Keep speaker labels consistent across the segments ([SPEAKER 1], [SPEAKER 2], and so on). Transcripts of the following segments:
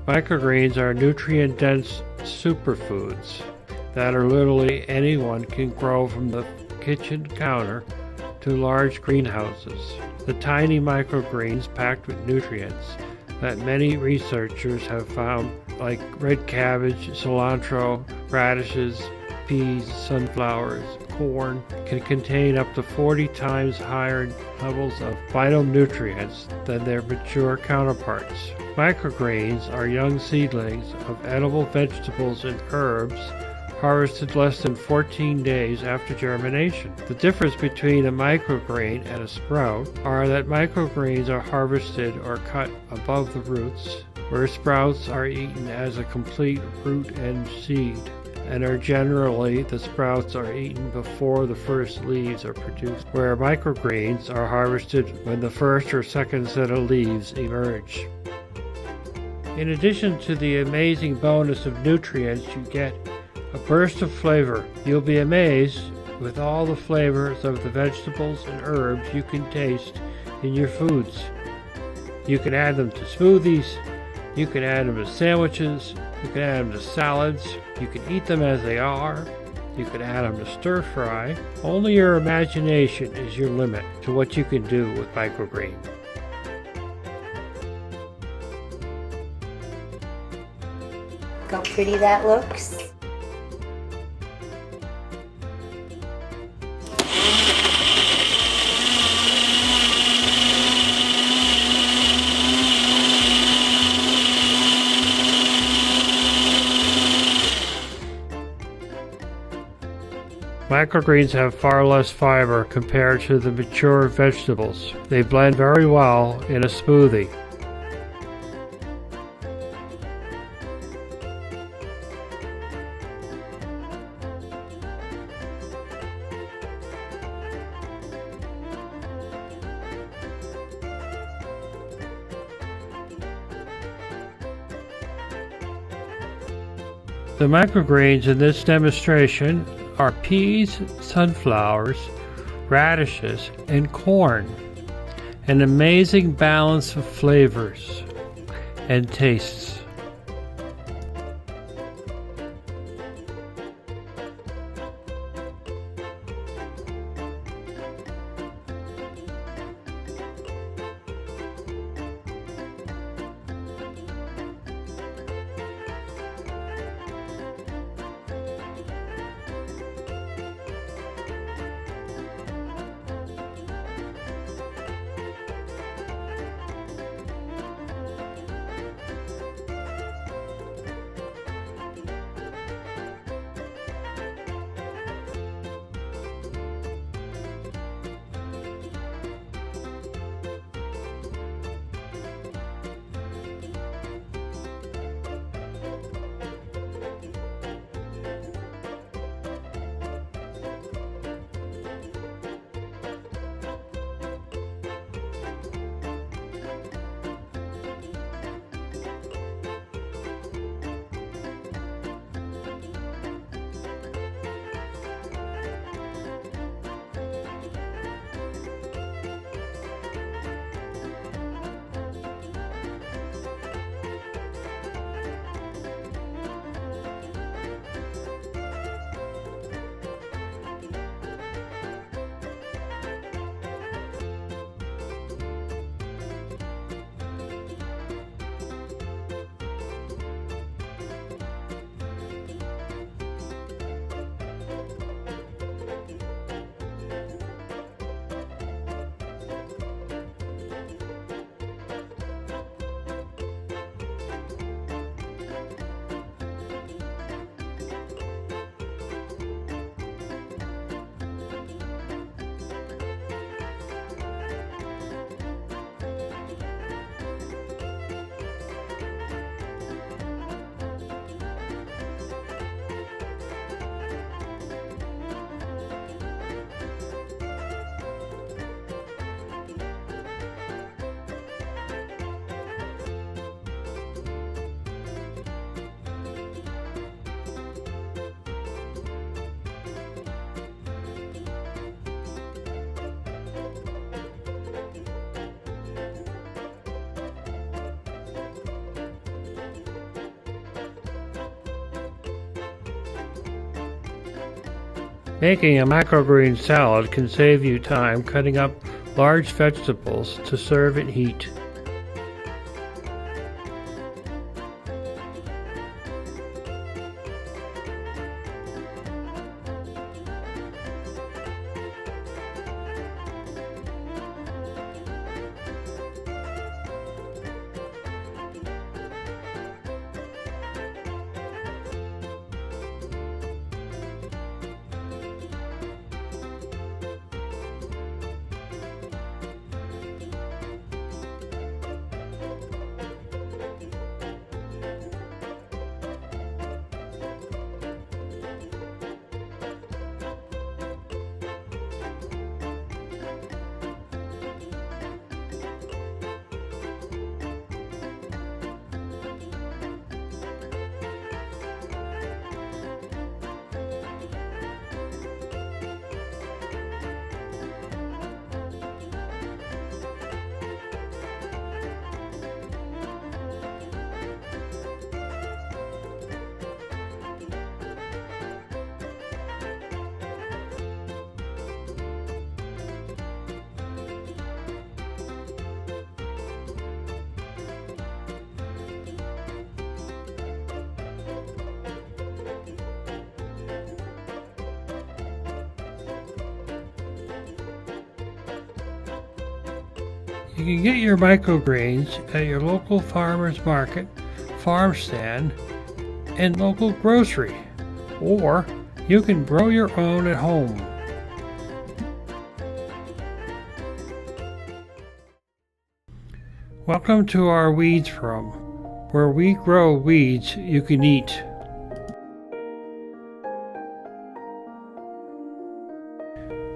[SPEAKER 1] Microgreens are nutrient-dense superfoods that are literally anyone can grow, from the kitchen counter to large greenhouses. The tiny microgreens packed with nutrients that many researchers have found, like red cabbage, cilantro, radishes, peas, sunflowers, corn, can contain up to 40 times higher levels of vital nutrients than their mature counterparts. Microgreens are young seedlings of edible vegetables and herbs harvested less than 14 days after germination. The difference between a microgreen and a sprout are that microgreens are harvested or cut above the roots, where sprouts are eaten as a complete root and seed, and are generally the sprouts are eaten before the first leaves are produced, where microgreens are harvested when the first or second set of leaves emerge. In addition to the amazing bonus of nutrients, you get a burst of flavor. You'll be amazed with all the flavors of the vegetables and herbs you can taste in your foods. You can add them to smoothies, you can add them to sandwiches, you can add them to salads, you can eat them as they are, you can add them to stir fry. Only your imagination is your limit to what you can do with microgreen.
[SPEAKER 2] Look how pretty that looks.
[SPEAKER 1] Microgreens have far less fiber compared to the mature vegetables. They blend very well in a smoothie. The microgreens in this demonstration are peas, sunflowers, radishes, and corn. An amazing balance of flavors and tastes. Making a microgreen salad can save you time cutting up large vegetables to serve and heat. You can get your microgreens at your local farmer's market, farm stand, and local grocery, or you can grow your own at home. Welcome to our weeds room, where we grow weeds you can eat.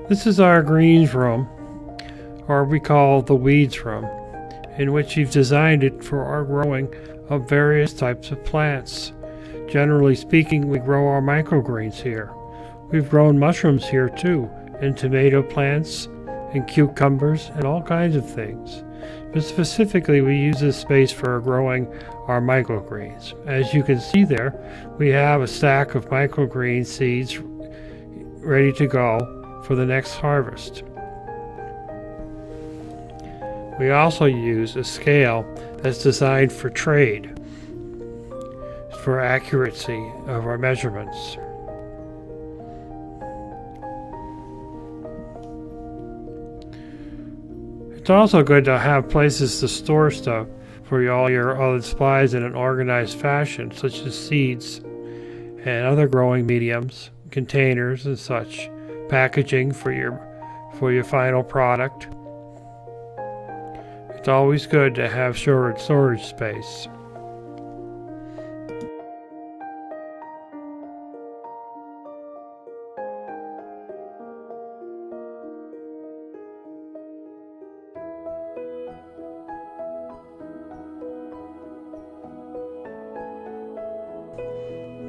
[SPEAKER 1] This is our greens room, or we call the weeds room, in which we've designed it for our growing of various types of plants. Generally speaking, we grow our microgreens here. We've grown mushrooms here too, and tomato plants, and cucumbers, and all kinds of things. But specifically, we use this space for growing our microgreens. As you can see there, we have a stack of microgreen seeds ready to go for the next harvest. We also use a scale that's designed for trade, for accuracy of our measurements. It's also good to have places to store stuff for all your other supplies in an organized fashion, such as seeds and other growing mediums, containers and such, packaging for your final product. It's always good to have storage space.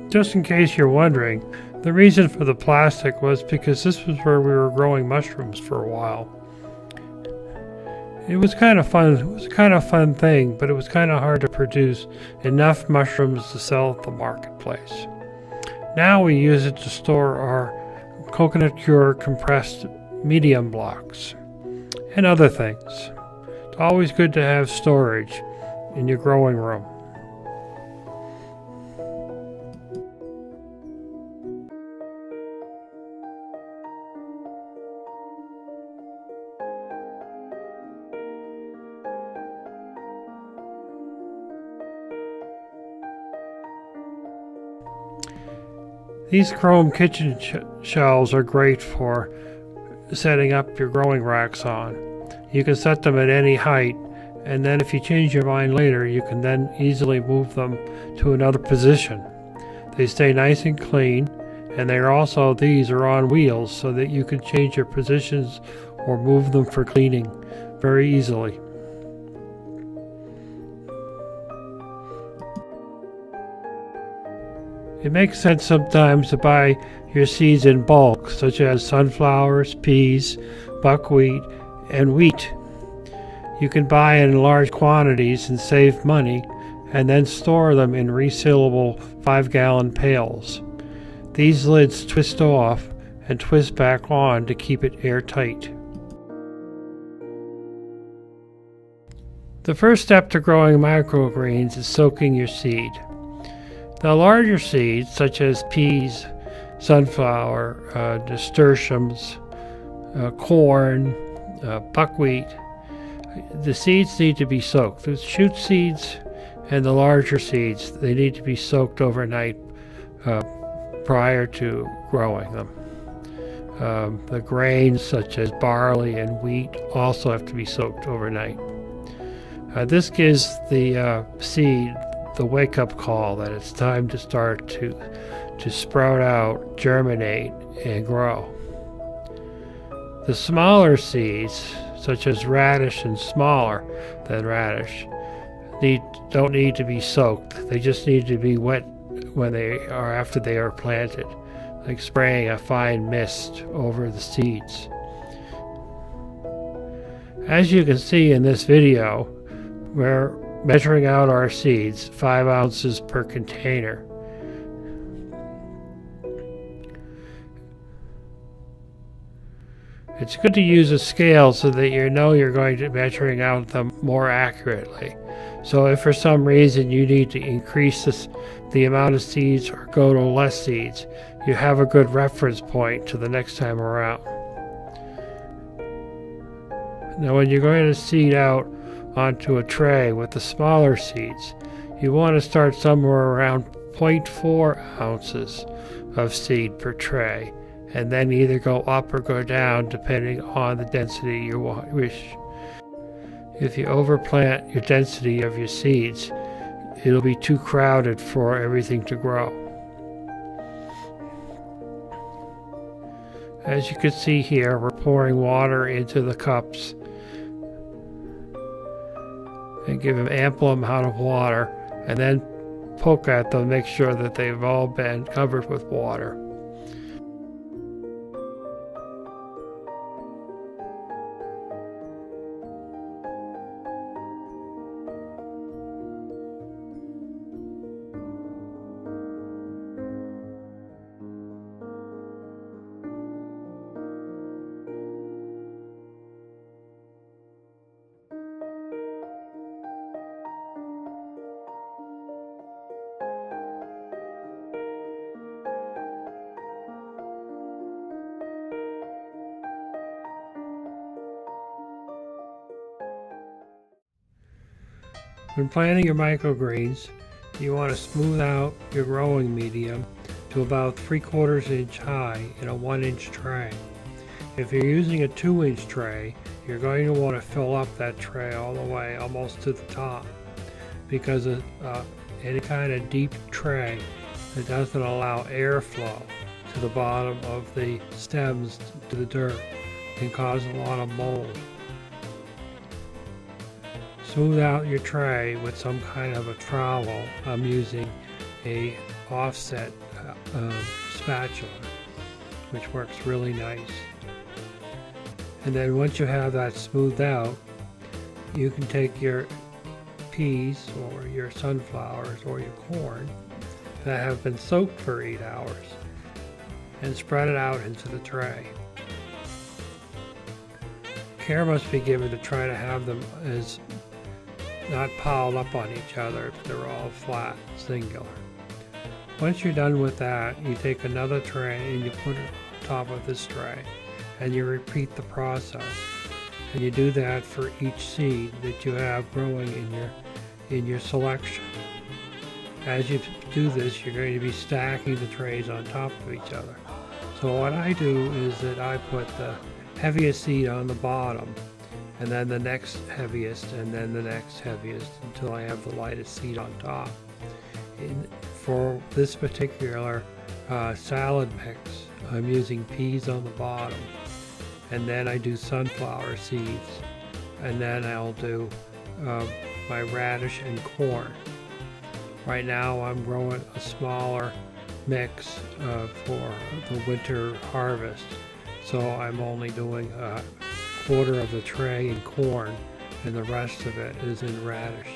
[SPEAKER 1] Just in case you're wondering, the reason for the plastic was because this was where we were growing mushrooms for a while. It was kind of fun. It was a kind of fun thing, but it was kind of hard to produce enough mushrooms to sell at the marketplace. Now we use it to store our coconut cure compressed medium blocks and other things. It's always good to have storage in your growing room. These chrome kitchen shelves are great for setting up your growing racks on. You can set them at any height, and then if you change your mind later, you can then easily move them to another position. They stay nice and clean, and these are on wheels so that you can change your positions or move them for cleaning very easily. It makes sense sometimes to buy your seeds in bulk, such as sunflowers, peas, buckwheat, and wheat. You can buy in large quantities and save money, and then store them in resealable 5-gallon pails. These lids twist off, and twist back on to keep it airtight. The first step to growing microgreens is soaking your seed. The larger seeds, such as peas, sunflower, nasturtiums, corn, buckwheat, the seeds need to be soaked. The shoot seeds and the larger seeds, they need to be soaked overnight prior to growing them. The grains such as barley and wheat also have to be soaked overnight. This gives the seed the wake-up call that it's time to start to sprout out, germinate, and grow. The smaller seeds, such as radish and smaller than radish, don't need to be soaked. They just need to be wet after they are planted, like spraying a fine mist over the seeds. As you can see in this video, we're measuring out our seeds, 5 ounces per container. It's good to use a scale so that you know you're going to measuring out them more accurately. So if for some reason you need to increase the amount of seeds or go to less seeds, you have a good reference point to the next time around. Now when you're going to seed out onto a tray with the smaller seeds, you want to start somewhere around 0.4 ounces of seed per tray, and then either go up or go down depending on the density you wish. If you overplant your density of your seeds, it'll be too crowded for everything to grow. As you can see here, we're pouring water into the cups and give them ample amount of water, and then poke at them, make sure that they've all been covered with water. When planting your microgreens, you want to smooth out your growing medium to about 3/4 inch high in a 1-inch tray. If you're using a 2-inch tray, you're going to want to fill up that tray all the way almost to the top, because any kind of deep tray that doesn't allow airflow to the bottom of the stems to the dirt can cause a lot of mold. Smooth out your tray with some kind of a trowel. I'm using a offset spatula, which works really nice. And then once you have that smoothed out, you can take your peas or your sunflowers or your corn that have been soaked for 8 hours and spread it out into the tray. Care must be given to try to have them as not piled up on each other, but they're all flat, singular. Once you're done with that, you take another tray and you put it on top of this tray, and you repeat the process. And you do that for each seed that you have growing in your selection. As you do this, you're going to be stacking the trays on top of each other. So what I do is that I put the heaviest seed on the bottom, and then the next heaviest, and then the next heaviest, until I have the lightest seed on top. For this particular salad mix, I'm using peas on the bottom, and then I do sunflower seeds, and then I'll do my radish and corn. Right now I'm growing a smaller mix for the winter harvest, so I'm only doing 1/4 of the tray in corn, and the rest of it is in radish,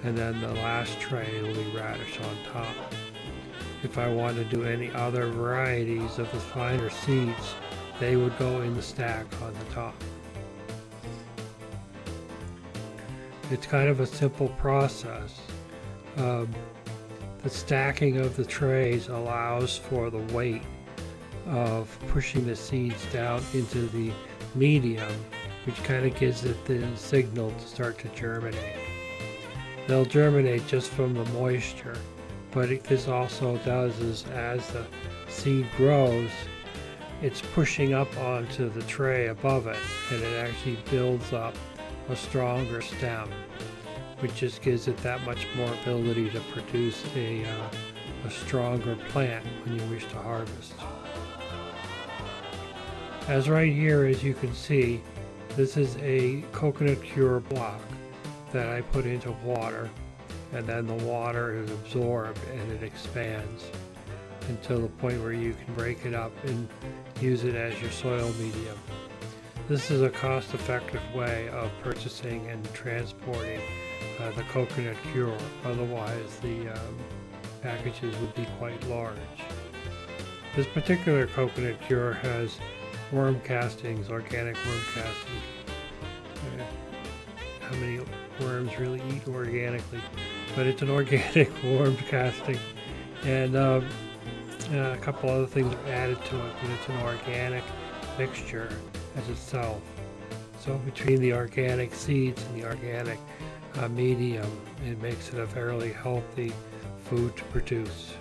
[SPEAKER 1] and then the last tray will be radish on top. if I want to do any other varieties of the finer seeds, they would go in the stack on the top. It's kind of a simple process. The stacking of the trays allows for the weight of pushing the seeds down into the medium, which kind of gives it the signal to start to germinate. They'll germinate just from the moisture, but this also does is as the seed grows, it's pushing up onto the tray above it, and it actually builds up a stronger stem, which just gives it that much more ability to produce a stronger plant when you wish to harvest. As right here, as you can see, this is a coconut cure block that I put into water, and then the water is absorbed and it expands until the point where you can break it up and use it as your soil medium. This is a cost-effective way of purchasing and transporting the coconut cure, otherwise the packages would be quite large. This particular coconut cure has worm castings, organic worm castings. How many worms really eat organically? But it's an organic worm casting, and a couple other things are added to it, but it's an organic mixture as itself. So between the organic seeds and the organic medium, it makes it a fairly healthy food to produce.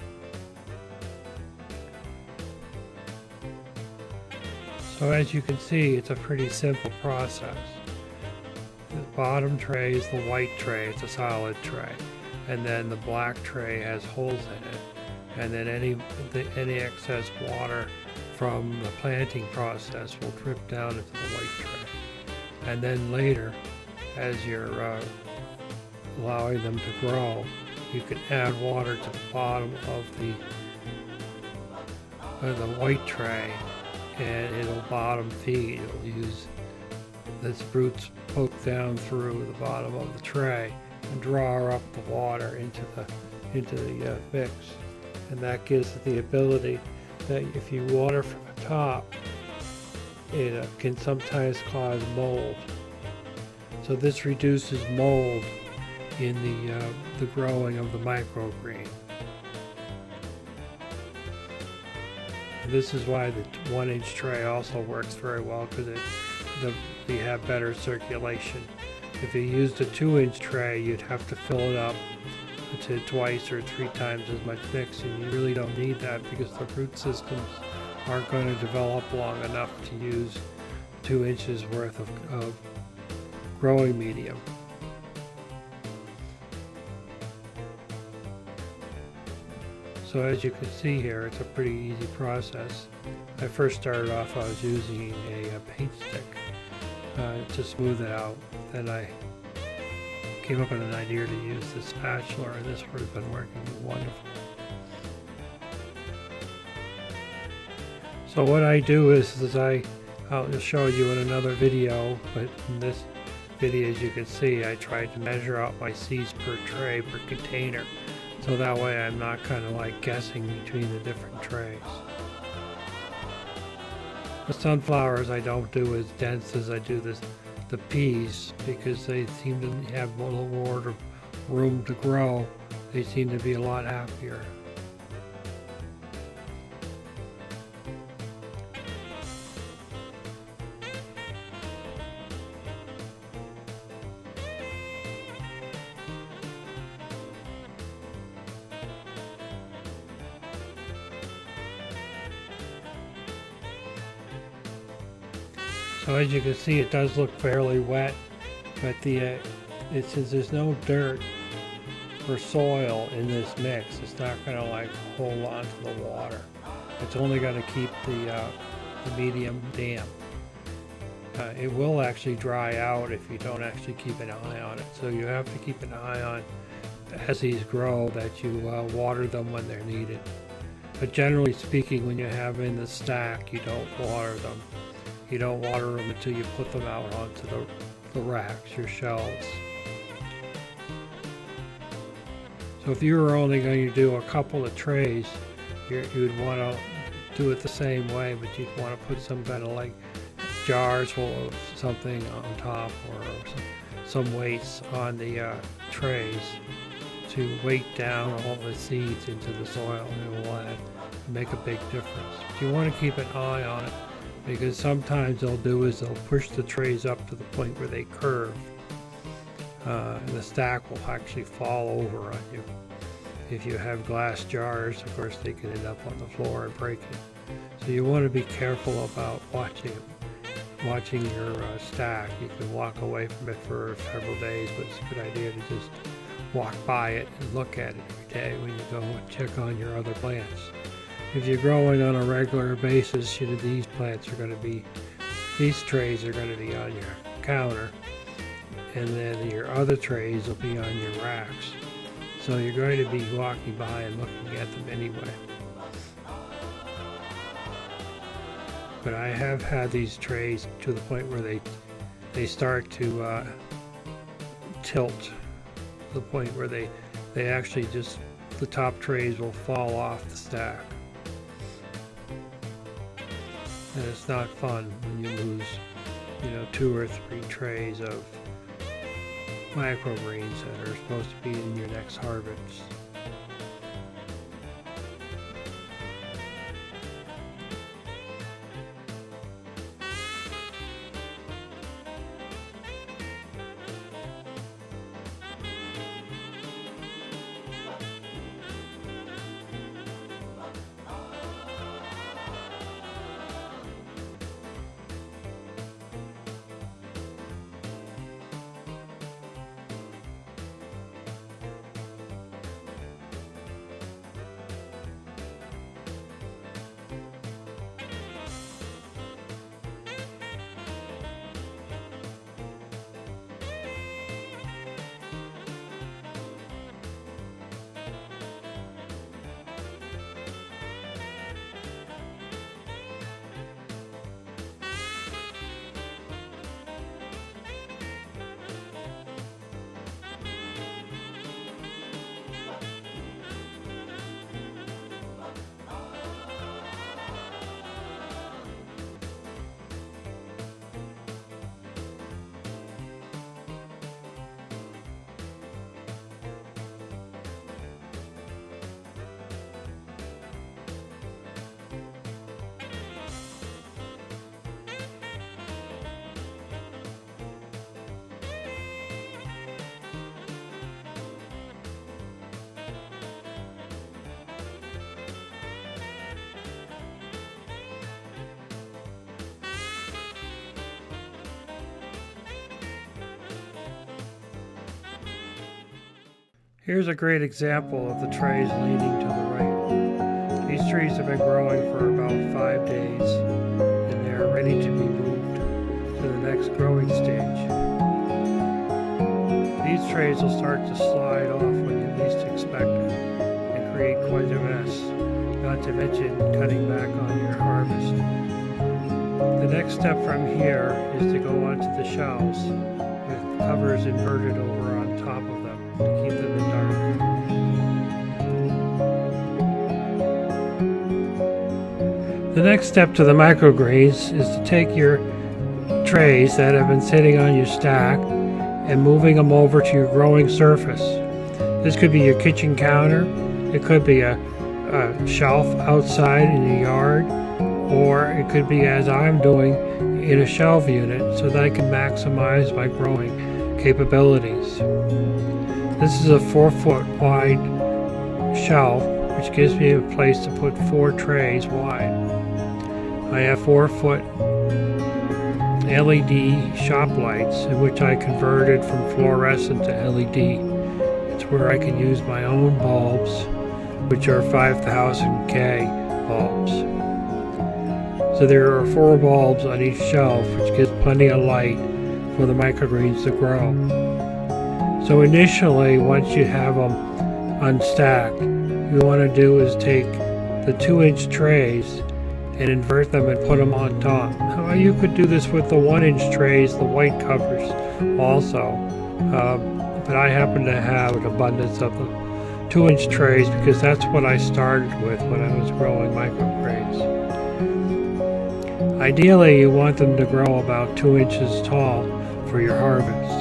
[SPEAKER 1] So as you can see, it's a pretty simple process. The bottom tray is the white tray, it's a solid tray, and then the black tray has holes in it, and then any excess water from the planting process will drip down into the white tray. And then later, as you're allowing them to grow, you can add water to the bottom of the white tray, and it'll bottom feed. It'll use its roots poke down through the bottom of the tray and draw up the water into the mix, and that gives it the ability that if you water from the top, it can sometimes cause mold. So this reduces mold in the growing of the microgreen. This is why the 1-inch tray also works very well, because we have better circulation. If you used a 2-inch tray, you'd have to fill it up to twice or 3 times as much mix, and you really don't need that because the root systems aren't going to develop long enough to use 2 inches worth of growing medium. So as you can see here, it's a pretty easy process. I first started off, I was using a paint stick to smooth it out. Then I came up with an idea to use this spatula, and this would have been working wonderful. So what I do is I'll show you in another video, but in this video, as you can see, I tried to measure out my seeds per tray, per container, so that way I'm not kind of like guessing between the different trays. The sunflowers I don't do as dense as I do the peas, because they seem to have a little more room to grow. They seem to be a lot happier. So as you can see, it does look fairly wet, but since there's no dirt or soil in this mix, it's not going to like hold on to the water. It's only going to keep the medium damp. It will actually dry out if you don't actually keep an eye on it. So you have to keep an eye on, as these grow, that you water them when they're needed. But generally speaking, when you have in the stack, you don't water them. You don't water them until you put them out onto the racks, your shelves. So if you were only going to do a couple of trays, you'd want to do it the same way, but you'd want to put some kind of like jars full of something on top, or some weights on the trays to weight down all the seeds into the soil, and it will make a big difference. But you want to keep an eye on it, because sometimes they'll push the trays up to the point where they curve. And the stack will actually fall over on you. If you have glass jars, of course, they can end up on the floor and break it. So you want to be careful about watching your stack. You can walk away from it for several days, but it's a good idea to just walk by it and look at it every day when you go and check on your other plants. If you're growing on a regular basis, these trays are going to be on your counter, and then your other trays will be on your racks. So you're going to be walking by and looking at them anyway. But I have had these trays to the point where they start to tilt, to the point where they actually the top trays will fall off the stack. And it's not fun when you lose, 2 or 3 trays of microgreens that are supposed to be in your next harvest. Here's a great example of the trays leaning to the right. These trees have been growing for about 5 days, and they're ready to be moved to the next growing stage. These trays will start to slide off when you least expect it and create quite a mess, not to mention cutting back on your harvest. The next step from here is to go onto the shelves with covers inverted over on top of them to keep them in dark. The next step to the microgreens is to take your trays that have been sitting on your stack and moving them over to your growing surface. This could be your kitchen counter, it could be a shelf outside in your yard, or it could be, as I'm doing, in a shelf unit so that I can maximize my growing capabilities. This is a 4-foot wide shelf, which gives me a place to put 4 trays wide. I have 4-foot LED shop lights, in which I converted from fluorescent to LED. It's where I can use my own bulbs, which are 5000 K bulbs. So there are 4 bulbs on each shelf, which gives plenty of light for the microgreens to grow. So initially, once you have them unstacked, you want to do is take the 2-inch trays and invert them and put them on top. Now, you could do this with the 1-inch trays, the white covers also, but I happen to have an abundance of the 2-inch trays because that's what I started with when I was growing microgreens. Ideally, you want them to grow about 2 inches tall for your harvest.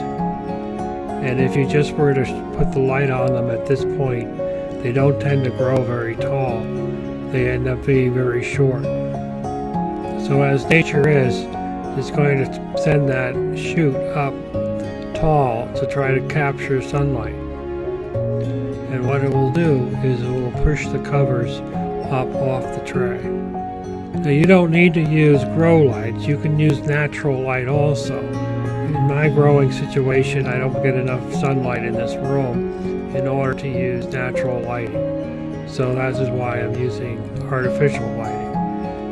[SPEAKER 1] And if you just were to put the light on them at this point, they don't tend to grow very tall. They end up being very short. So as nature is, it's going to send that shoot up tall to try to capture sunlight. And what it will do is it will push the covers up off the tray. Now you don't need to use grow lights. You can use natural light also. In my growing situation, I don't get enough sunlight in this room in order to use natural lighting. So that is why I'm using artificial lighting.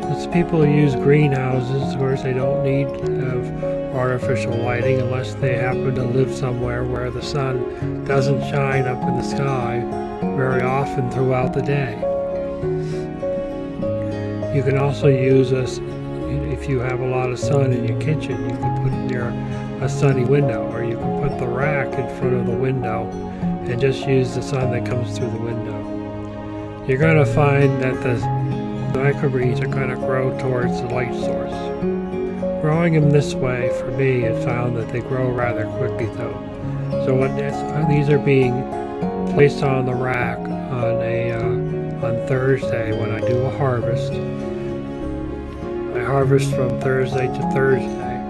[SPEAKER 1] As people who use greenhouses, of course, they don't need to have artificial lighting unless they happen to live somewhere where the sun doesn't shine up in the sky very often throughout the day. You can also use if you have a lot of sun in your kitchen, you can put it near a sunny window, or you can put the rack in front of the window and just use the sun that comes through the window. You're going to find that the microgreens are going to grow towards the light source. Growing them this way, for me, I found that they grow rather quickly though. So when these are being placed on the rack on Thursday when I do a harvest. I harvest from Thursday to Thursday.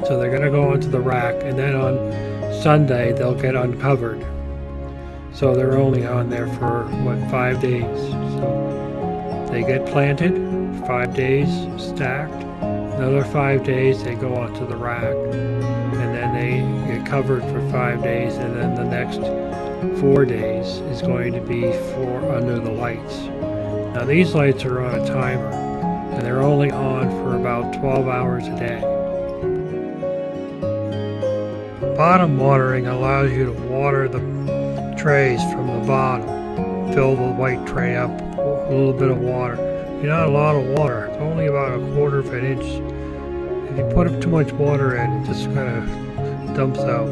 [SPEAKER 1] So they're going to go onto the rack, and then on Sunday they'll get uncovered. So they're only on there for 5 days. So they get planted, 5 days stacked. Another 5 days they go onto the rack, and then they get covered for 5 days, and then the next 4 days is going to be for under the lights. Now these lights are on a timer, and they're only on for about 12 hours a day. Bottom watering allows you to water the trays from the bottom. Fill the white tray up with a little bit of water. Not a lot of water, it's only about 1/4 of an inch. If you put up too much water in, it just kind of dumps out.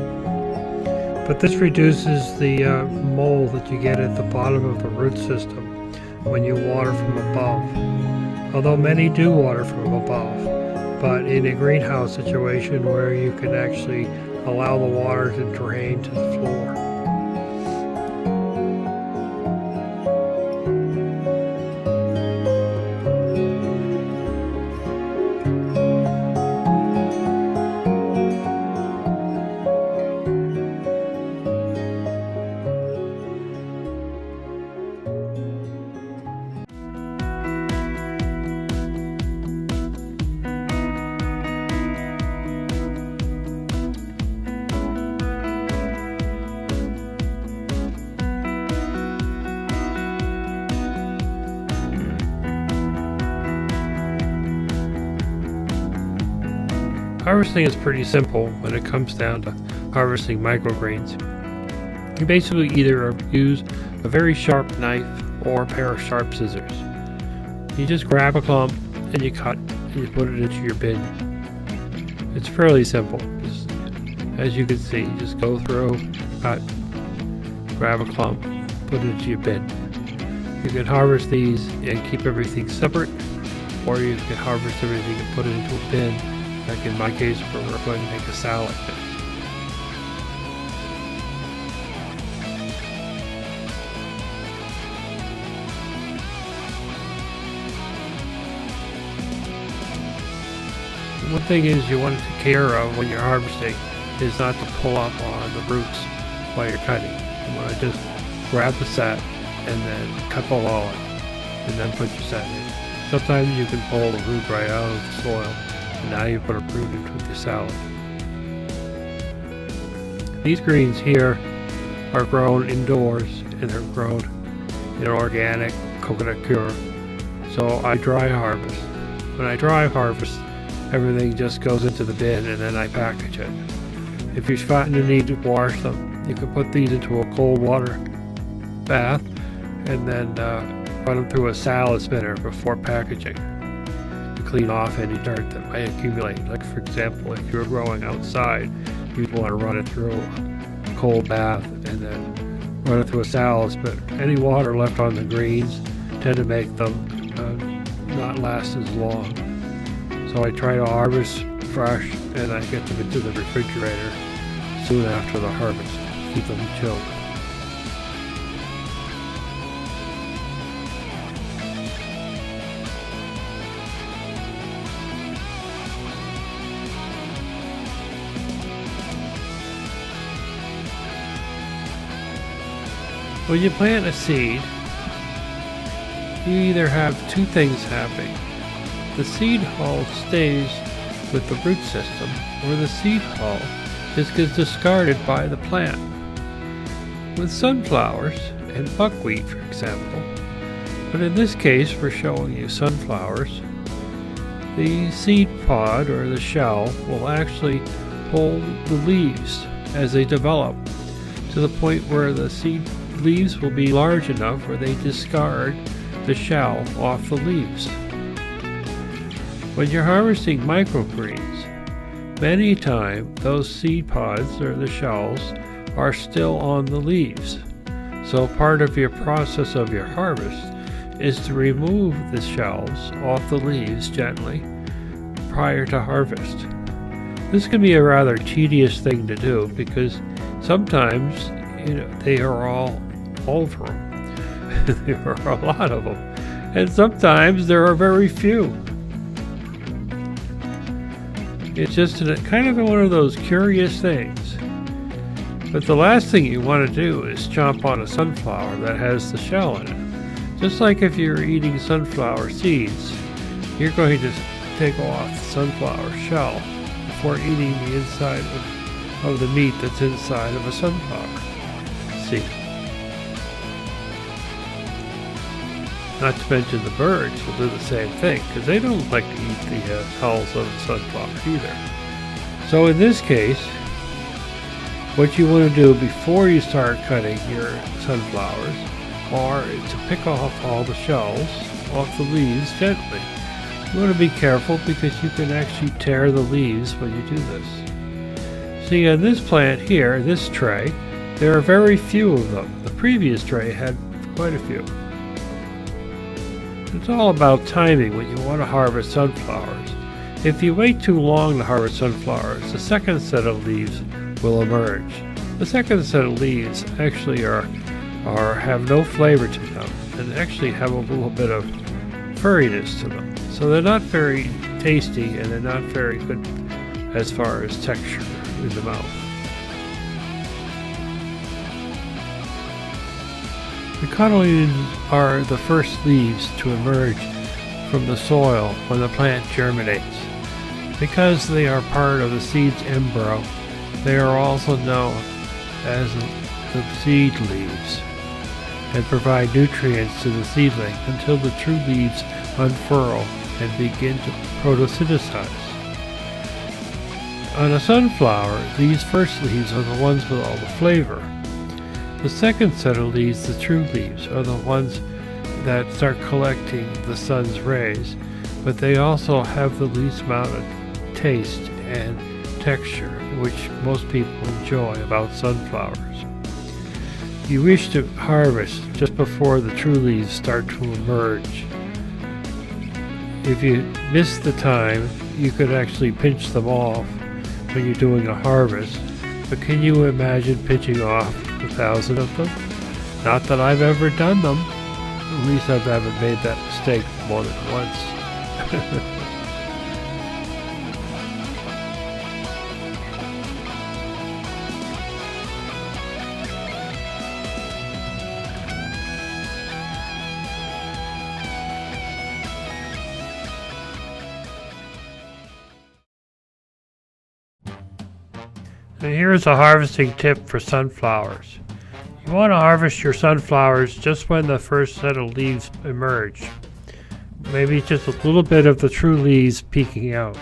[SPEAKER 1] But this reduces the mold that you get at the bottom of the root system when you water from above. Although many do water from above, but in a greenhouse situation where you can actually allow the water to drain to the floor. Harvesting is pretty simple when it comes down to harvesting microgreens. You basically either use a very sharp knife or a pair of sharp scissors. You just grab a clump and you cut and you put it into your bin. It's fairly simple. As you can see, you just go through, cut, grab a clump, put it into your bin. You can harvest these and keep everything separate, or you can harvest everything and put it into a bin, like in my case where we're going to make a salad next. One thing is you want to take care of when you're harvesting is not to pull up on the roots while you're cutting. You want to just grab the set and then cut below it and then put your set in. Sometimes you can pull the root right out of the soil, and now you put a root into your salad. These greens here are grown indoors, and they're grown in an organic coconut cure. So I dry harvest. When I dry harvest, everything just goes into the bin and then I package it. If you find you need to wash them, you can put these into a cold water bath and then run them through a salad spinner before packaging to clean off any dirt that might accumulate. Like for example, if you're growing outside, you'd want to run it through a cold bath and then run it through a salad, but any water left on the greens tend to make them not last as long. So I try to harvest fresh, and I get them into the refrigerator soon after the harvest. Keep them chilled. When you plant a seed, you either have two things happening. The seed hull stays with the root system, or the seed hull just gets discarded by the plant. With sunflowers and buckwheat, for example, but in this case we're showing you sunflowers, the seed pod or the shell will actually hold the leaves as they develop to the point where the seed leaves will be large enough where they discard the shell off the leaves. When you're harvesting microgreens, many times those seed pods or the shells are still on the leaves. So part of your process of your harvest is to remove the shells off the leaves gently prior to harvest. This can be a rather tedious thing to do because sometimes they are all over them. There are a lot of them. And sometimes there are very few. It's just kind of one of those curious things. But the last thing you want to do is chomp on a sunflower that has the shell in it. Just like if you're eating sunflower seeds, you're going to take off the sunflower shell before eating the inside of the meat that's inside of a sunflower seed. Not to mention the birds will do the same thing because they don't like to eat the hulls of the sunflower either. So in this case, what you want to do before you start cutting your sunflowers are to pick off all the shells off the leaves gently. You want to be careful because you can actually tear the leaves when you do this. See, on this plant here, this tray, there are very few of them. The previous tray had quite a few. It's all about timing when you want to harvest sunflowers. If you wait too long to harvest sunflowers, the second set of leaves will emerge. The second set of leaves actually have no flavor to them and actually have a little bit of furriness to them. So they're not very tasty and they're not very good as far as texture in the mouth. The cotyledons are the first leaves to emerge from the soil when the plant germinates. Because they are part of the seed's embryo, they are also known as the seed leaves and provide nutrients to the seedling until the true leaves unfurl and begin to photosynthesize. On a sunflower, these first leaves are the ones with all the flavor. The second set of leaves, the true leaves, are the ones that start collecting the sun's rays, but they also have the least amount of taste and texture, which most people enjoy about sunflowers. You wish to harvest just before the true leaves start to emerge. If you miss the time, you could actually pinch them off when you're doing a harvest, but can you imagine pinching off 1,000 of them? Not that I've ever done them. At least I haven't made that mistake more than once. And here's a harvesting tip for sunflowers. You want to harvest your sunflowers just when the first set of leaves emerge. Maybe just a little bit of the true leaves peeking out.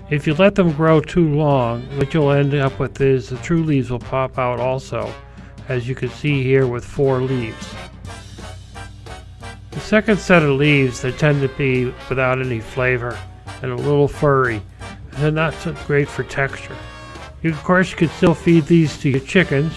[SPEAKER 1] If you let them grow too long, what you'll end up with is the true leaves will pop out also, as you can see here with 4 leaves. The second set of leaves, they tend to be without any flavor and a little furry, and they're not so great for texture. You, of course, you can still feed these to your chickens.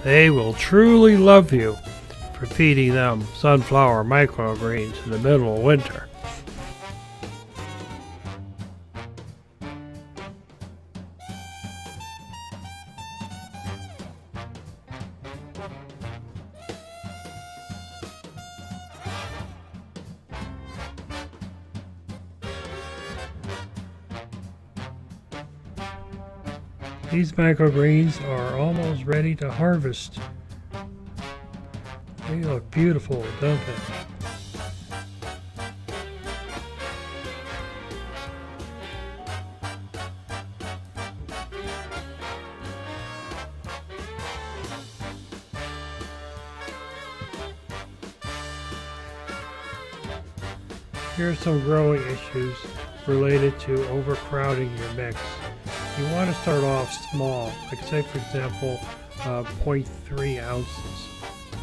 [SPEAKER 1] They will truly love you for feeding them sunflower microgreens in the middle of winter. These microgreens are almost ready to harvest. They look beautiful, don't they? Here are some growing issues related to overcrowding your mix. You want to start off small, like say for example 0.3 ounces,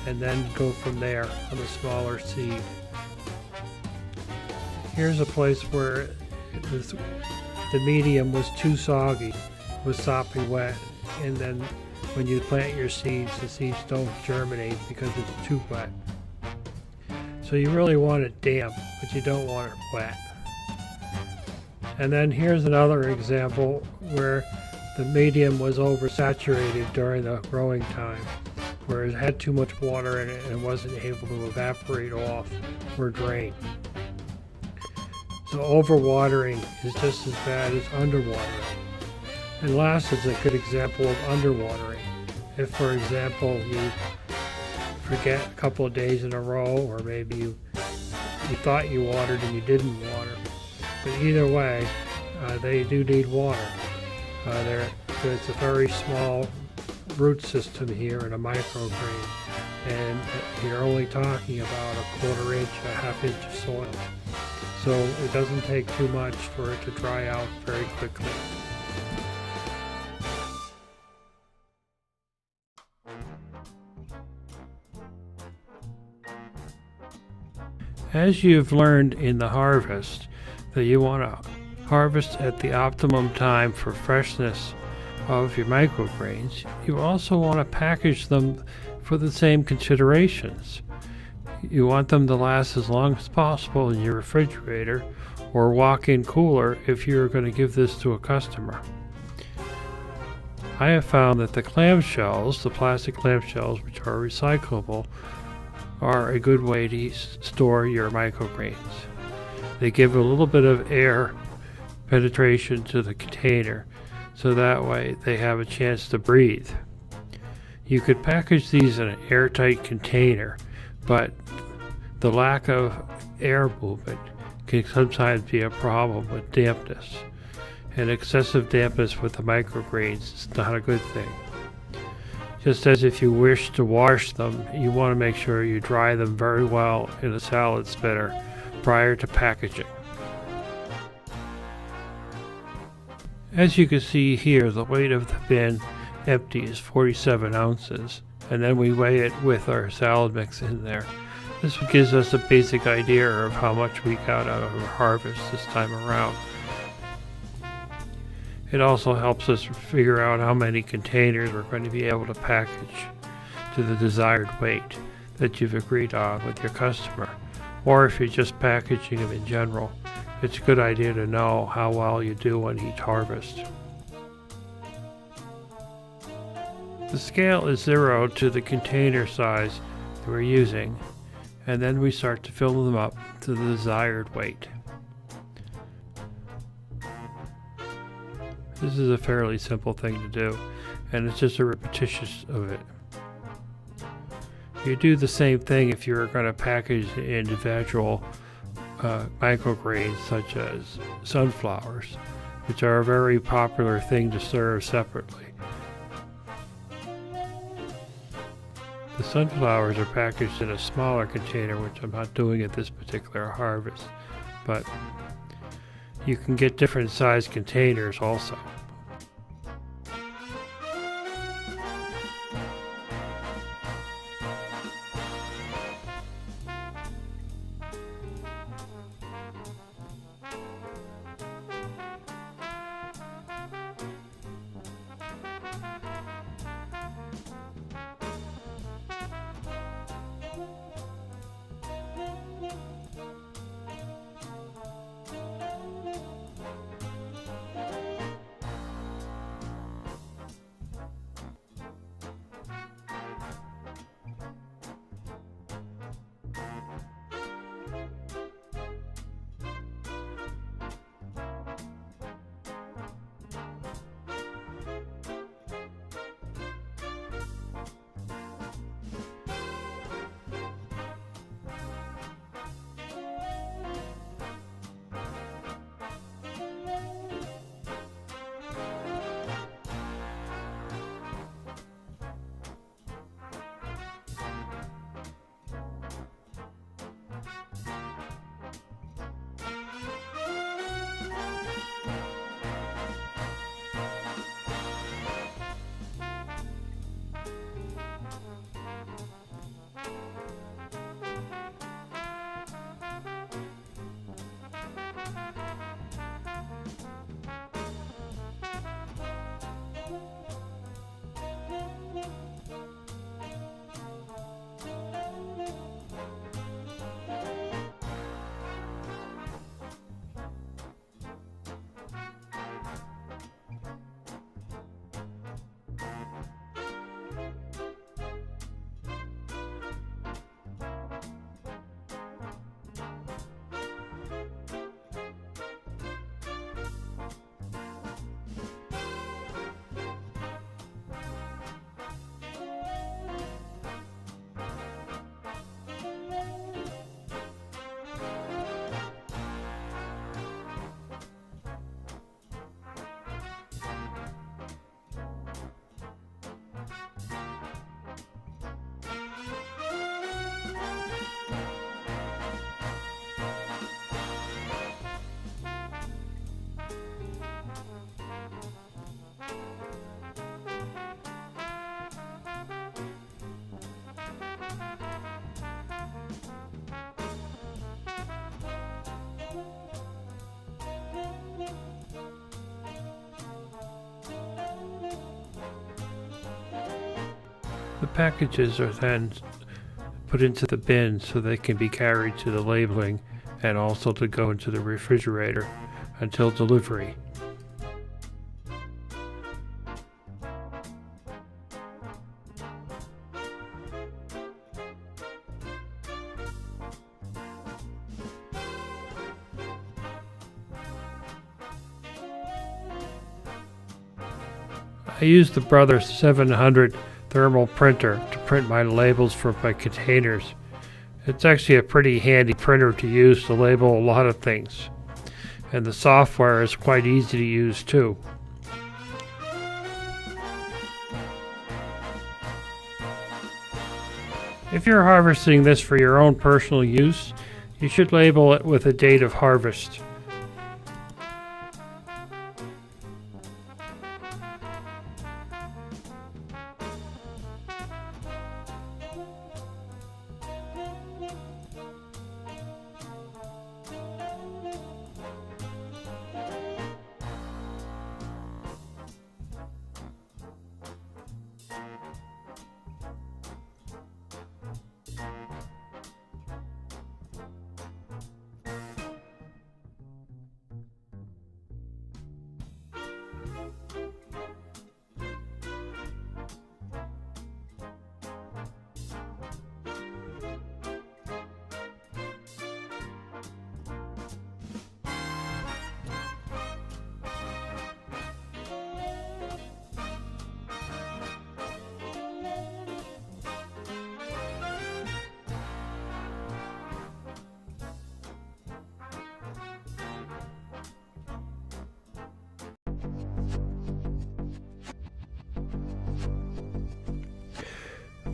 [SPEAKER 1] and then go from there on the smaller seed. Here's a place where the medium was too soggy, was soppy wet, and then when you plant your seeds, the seeds don't germinate because it's too wet. So you really want it damp, but you don't want it wet. And then here's another example where the medium was oversaturated during the growing time, where it had too much water in it and wasn't able to evaporate off or drain. So overwatering is just as bad as underwatering. And last is a good example of underwatering. If, for example, you forget a couple of days in a row, or maybe you thought you watered and you didn't water. But either way, they do need water. There's a very small root system here in a microgreen, and you're only talking about a quarter inch, a half inch of soil. So it doesn't take too much for it to dry out very quickly. As you've learned in the harvest, that you want to harvest at the optimum time for freshness of your microgreens, you also want to package them for the same considerations. You want them to last as long as possible in your refrigerator or walk-in cooler if you're going to give this to a customer. I have found that the clamshells, the plastic clamshells, which are recyclable, are a good way to store your microgreens. They give a little bit of air penetration to the container, so that way they have a chance to breathe. You could package these in an airtight container, but the lack of air movement can sometimes be a problem with dampness. And excessive dampness with the microgreens is not a good thing. Just as if you wish to wash them, you want to make sure you dry them very well in a salad spinner prior to packaging. As you can see here, the weight of the bin empty is 47 ounces, and then we weigh it with our salad mix in there. This gives us a basic idea of how much we got out of our harvest this time around. It also helps us figure out how many containers we're going to be able to package to the desired weight that you've agreed on with your customer. Or if you're just packaging them in general, it's a good idea to know how well you do on each harvest. The scale is 0 to the container size that we're using, and then we start to fill them up to the desired weight. This is a fairly simple thing to do, and it's just a repetition of it. You do the same thing if you're going to package individual microgreens such as sunflowers, which are a very popular thing to serve separately. The sunflowers are packaged in a smaller container, which I'm not doing at this particular harvest, but you can get different size containers also. The packages are then put into the bin so they can be carried to the labeling and also to go into the refrigerator until delivery. I use the Brother 700 thermal printer to print my labels for my containers. It's actually a pretty handy printer to use to label a lot of things, and the software is quite easy to use too. If you're harvesting this for your own personal use, you should label it with a date of harvest.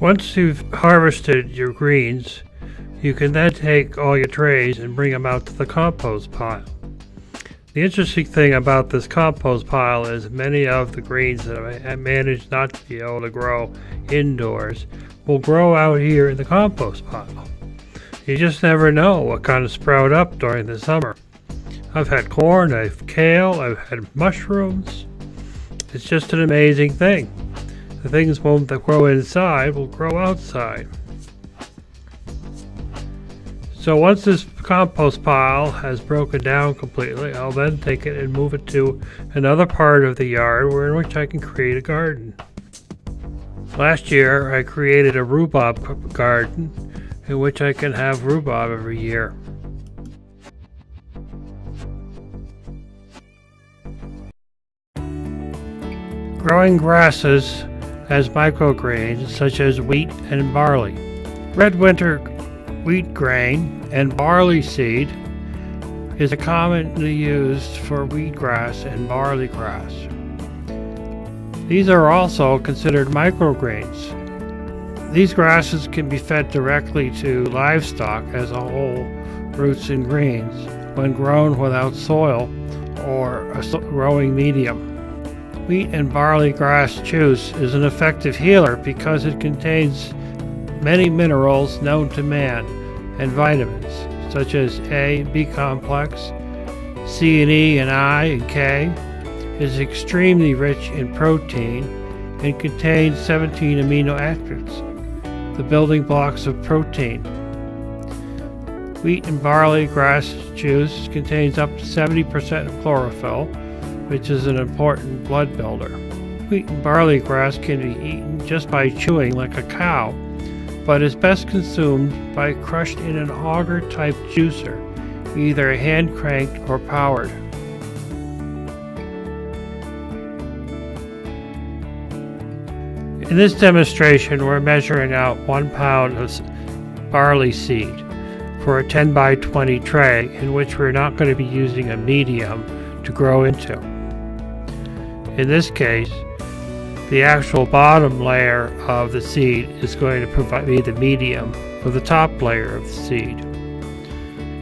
[SPEAKER 1] Once you've harvested your greens, you can then take all your trays and bring them out to the compost pile. The interesting thing about this compost pile is many of the greens that I managed not to be able to grow indoors will grow out here in the compost pile. You just never know what kind of sprout up during the summer. I've had corn, I've kale, I've had mushrooms. It's just an amazing thing. The things that grow inside will grow outside. So once this compost pile has broken down completely, I'll then take it and move it to another part of the yard in which I can create a garden. Last year I created a rhubarb garden in which I can have rhubarb every year. Growing grasses as microgreens such as wheat and barley. Red winter wheat grain and barley seed is commonly used for wheatgrass and barley grass. These are also considered microgreens. These grasses can be fed directly to livestock as a whole, roots and greens, when grown without soil or a growing medium. Wheat and barley grass juice is an effective healer because it contains many minerals known to man and vitamins such as A, B complex, C and E and I and K. It is extremely rich in protein and contains 17 amino acids, the building blocks of protein. Wheat and barley grass juice contains up to 70% of chlorophyll, which is an important blood builder. Wheat and barley grass can be eaten just by chewing like a cow, but is best consumed by crushed in an auger-type juicer, either hand-cranked or powered. In this demonstration, we're measuring out 1 pound of barley seed for a 10 by 20 tray in which we're not going to be using a medium to grow into. In this case, the actual bottom layer of the seed is going to be the medium for the top layer of the seed.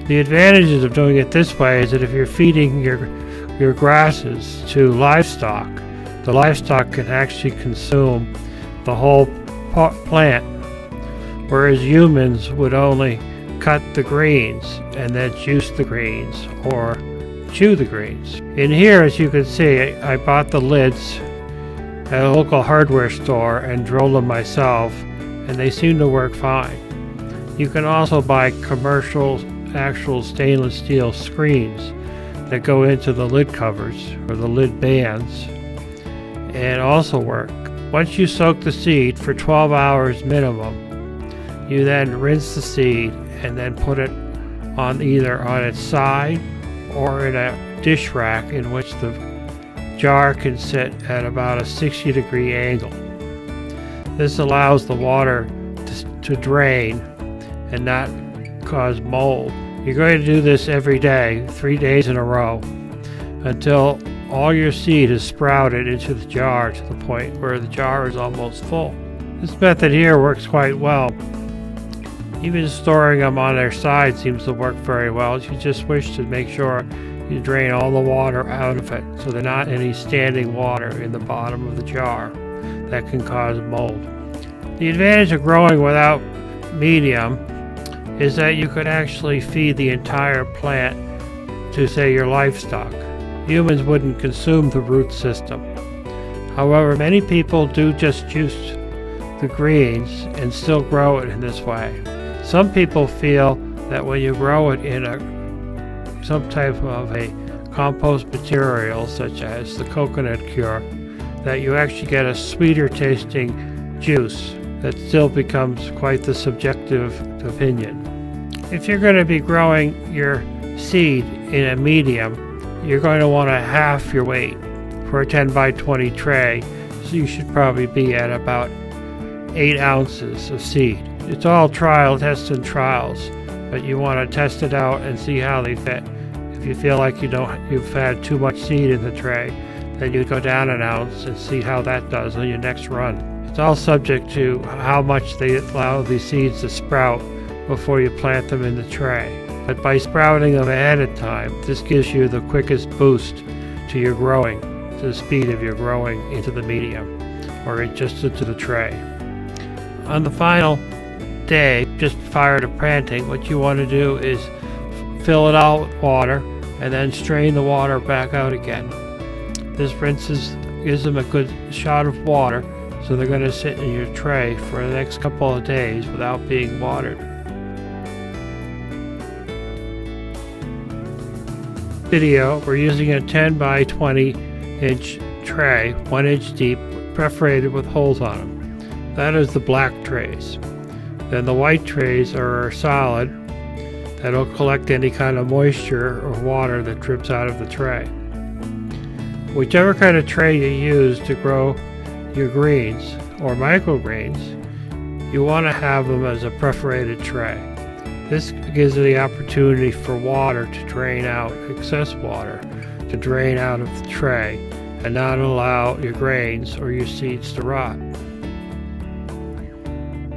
[SPEAKER 1] The advantages of doing it this way is that if you're feeding your grasses to livestock, the livestock can actually consume the whole plant, whereas humans would only cut the greens and then juice the greens or chew the greens. In here, as you can see, I bought the lids at a local hardware store and drilled them myself, and they seem to work fine. You can also buy commercial actual stainless steel screens that go into the lid covers or the lid bands and also work. Once you soak the seed for 12 hours minimum, you then rinse the seed and then put it on either on its side or in a dish rack in which the jar can sit at about a 60-degree angle. This allows the water to drain and not cause mold. You're going to do this every day, 3 days in a row, until all your seed is sprouted into the jar to the point where the jar is almost full. This method here works quite well. Even storing them on their side seems to work very well. You just wish to make sure you drain all the water out of it so there's not any standing water in the bottom of the jar that can cause mold. The advantage of growing without medium is that you could actually feed the entire plant to, say, your livestock. Humans wouldn't consume the root system. However, many people do just juice the greens and still grow it in this way. Some people feel that when you grow it in some type of a compost material, such as the coconut cure, that you actually get a sweeter tasting juice that still becomes quite the subjective opinion. If you're going to be growing your seed in a medium, you're going to want to half your weight for a 10 by 20 tray, so you should probably be at about 8 ounces of seed. It's all tests and trials, but you want to test it out and see how they fit. If you feel like you've had too much seed in the tray, then you go down an ounce and see how that does on your next run. It's all subject to how much they allow these seeds to sprout before you plant them in the tray. But by sprouting them ahead of time, this gives you the quickest boost to your growing, to the speed of your growing into the medium, or just into the tray. On the final day, just prior to planting, what you want to do is fill it out with water and then strain the water back out again. This gives them a good shot of water, so they're going to sit in your tray for the next couple of days without being watered. Video, we're using a 10 by 20 inch tray, 1 inch deep, perforated with holes on them. That is the black trays. Then the white trays are solid, that'll collect any kind of moisture or water that drips out of the tray. Whichever kind of tray you use to grow your greens or microgreens, you want to have them as a perforated tray. This gives you the opportunity for water to drain out, excess water to drain out of the tray and not allow your grains or your seeds to rot.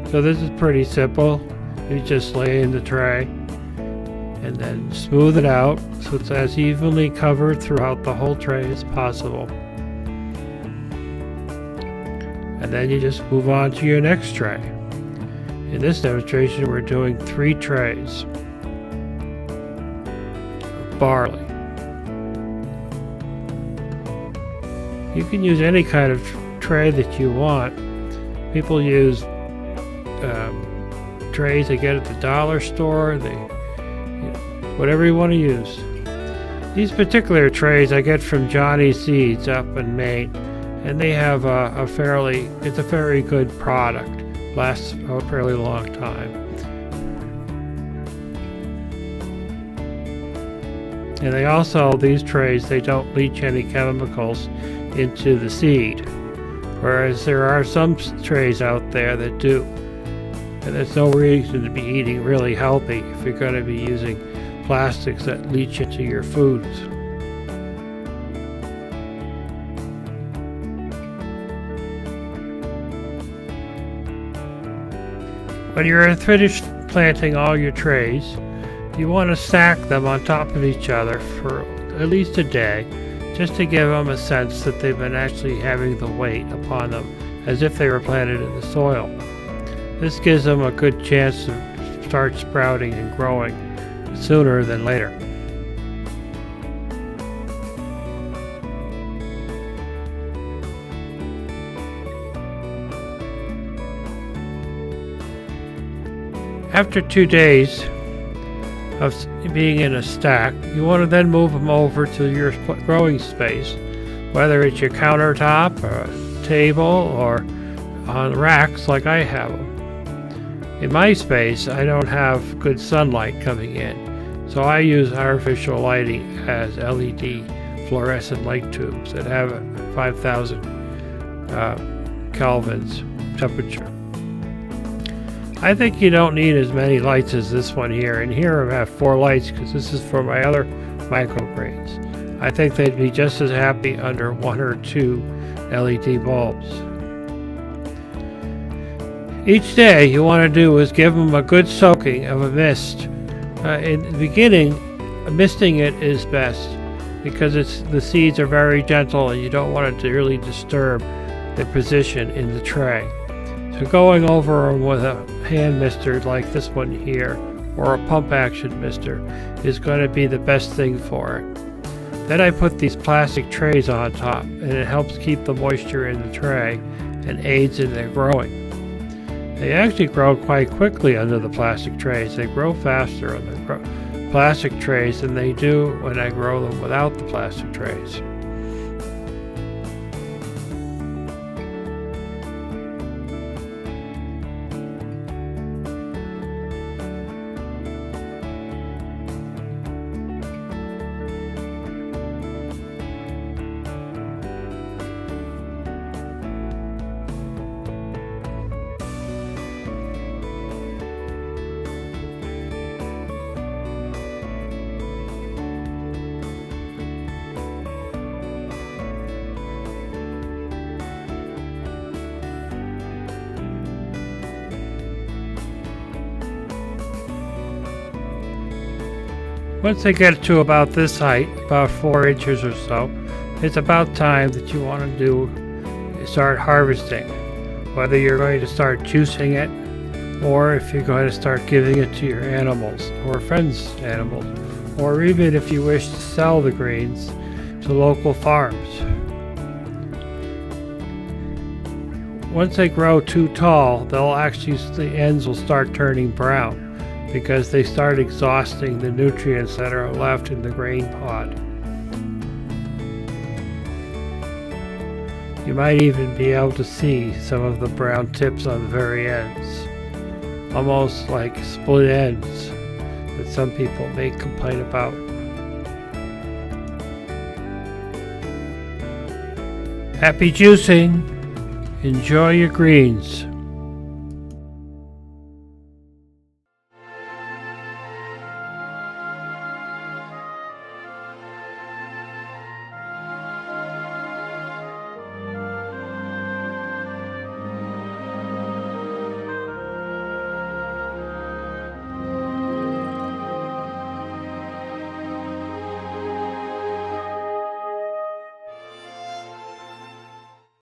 [SPEAKER 1] So this is pretty simple. You just lay in the tray and then smooth it out so it's as evenly covered throughout the whole tray as possible. And then you just move on to your next tray. In this demonstration, we're doing 3 trays of barley. You can use any kind of tray that you want. People use trays they get at the dollar store, whatever you want to use. These particular trays I get from Johnny's Seeds up in Maine, and they have it's a very good product. Lasts a fairly long time. And they also, these trays, they don't leach any chemicals into the seed, whereas there are some trays out there that do. And there's no reason to be eating really healthy if you're going to be using plastics that leach into your foods. When you're finished planting all your trays, you want to stack them on top of each other for at least a day, just to give them a sense that they've been actually having the weight upon them as if they were planted in the soil. This gives them a good chance to start sprouting and growing sooner than later. After 2 days of being in a stack, you want to then move them over to your growing space, whether it's your countertop or a table or on racks like I have them. In my space, I don't have good sunlight coming in, so I use artificial lighting as LED fluorescent light tubes that have 5,000 kelvins temperature. I think you don't need as many lights as this one here, and here I have 4 lights because this is for my other microgreens. I think they'd be just as happy under 1 or 2 LED bulbs. Each day you want to do is give them a good soaking of a mist. In the beginning, misting it is best because the seeds are very gentle and you don't want it to really disturb their position in the tray. So going over them with a hand mister like this one here or a pump action mister is going to be the best thing for it. Then I put these plastic trays on top and it helps keep the moisture in the tray and aids in their growing. They actually grow quite quickly under the plastic trays. They grow faster on the plastic trays than they do when I grow them without the plastic trays. Once they get to about this height, about 4 inches or so, it's about time that you want to start harvesting. Whether you're going to start juicing it, or if you're going to start giving it to your animals, or friends' animals, or even if you wish to sell the greens to local farms. Once they grow too tall, the ends will start turning brown, because they start exhausting the nutrients that are left in the grain pod. You might even be able to see some of the brown tips on the very ends, almost like split ends that some people may complain about. Happy juicing! Enjoy your greens!